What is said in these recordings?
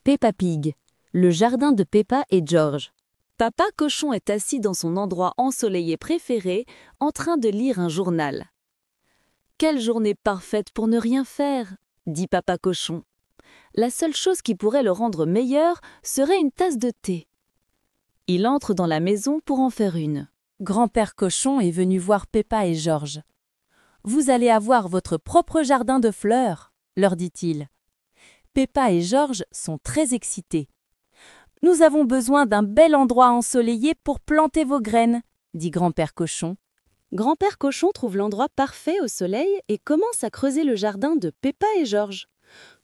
Peppa Pig, le jardin de Peppa et George. Papa Cochon est assis dans son endroit ensoleillé préféré, en train de lire un journal. « Quelle journée parfaite pour ne rien faire !» dit Papa Cochon. La seule chose qui pourrait le rendre meilleur serait une tasse de thé. Il entre dans la maison pour en faire une. Grand-père Cochon est venu voir Peppa et George. « Vous allez avoir votre propre jardin de fleurs », leur dit-il. Peppa et George sont très excités. « Nous avons besoin d'un bel endroit ensoleillé pour planter vos graines », dit Grand-père Cochon. Grand-père Cochon trouve l'endroit parfait au soleil et commence à creuser le jardin de Peppa et George.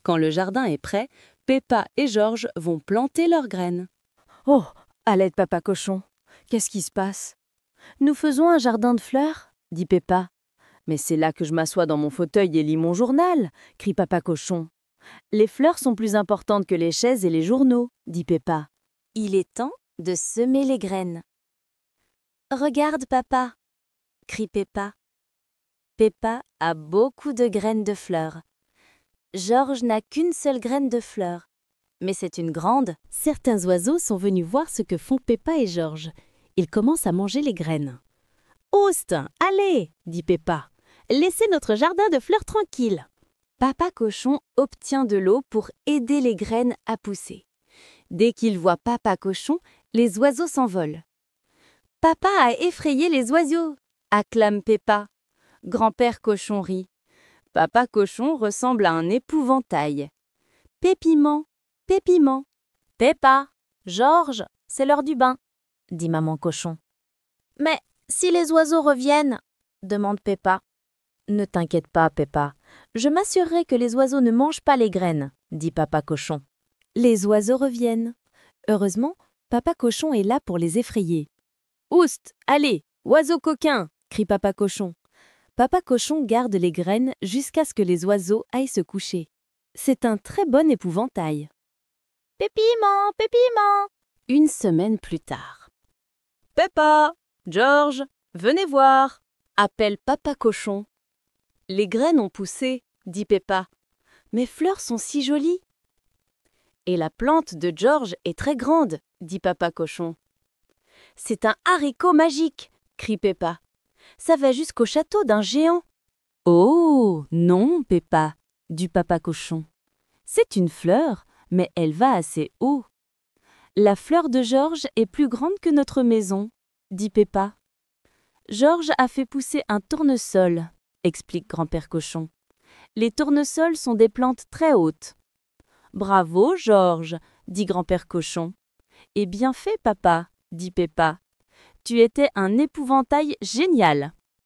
Quand le jardin est prêt, Peppa et George vont planter leurs graines. « Oh, à l'aide, Papa Cochon, qu'est-ce qui se passe ? Nous faisons un jardin de fleurs ?» dit Peppa. « Mais c'est là que je m'assois dans mon fauteuil et lis mon journal !» crie Papa Cochon. « Les fleurs sont plus importantes que les chaises et les journaux !» dit Peppa. « Il est temps de semer les graines. »« Regarde, papa !» crie Peppa. Peppa a beaucoup de graines de fleurs. George n'a qu'une seule graine de fleurs, mais c'est une grande. Certains oiseaux sont venus voir ce que font Peppa et George. Ils commencent à manger les graines. « Oust, allez !» dit Peppa. « Laissez notre jardin de fleurs tranquille !» Papa Cochon obtient de l'eau pour aider les graines à pousser. Dès qu'il voit Papa Cochon, les oiseaux s'envolent. « Papa a effrayé les oiseaux !» acclame Peppa. Grand-père Cochon rit. Papa Cochon ressemble à un épouvantail. « Pépiment, Pépiment !»« Peppa, George, c'est l'heure du bain !» dit maman Cochon. « Mais si les oiseaux reviennent ?» demande Peppa. « Ne t'inquiète pas, Peppa. Je m'assurerai que les oiseaux ne mangent pas les graines, » dit Papa Cochon. Les oiseaux reviennent. Heureusement, Papa Cochon est là pour les effrayer. « Oust, allez, oiseau coquin !» crie Papa Cochon. Papa Cochon garde les graines jusqu'à ce que les oiseaux aillent se coucher. C'est un très bon épouvantail. Pépiment, Pépiment ! Une semaine plus tard. « Peppa, George, venez voir !» appelle Papa Cochon. « Les graines ont poussé, » dit Peppa. « Mes fleurs sont si jolies. »« Et la plante de George est très grande, » dit Papa Cochon. « C'est un haricot magique, » crie Peppa. « Ça va jusqu'au château d'un géant. »« Oh, non, Peppa, » dit Papa Cochon. « C'est une fleur, mais elle va assez haut. »« La fleur de George est plus grande que notre maison, » dit Peppa. « George a fait pousser un tournesol, » explique Grand-père Cochon. « Les tournesols sont des plantes très hautes. »« Bravo, George, » dit Grand-père Cochon. « Et bien fait, papa, » dit Peppa. « Tu étais un épouvantail génial. »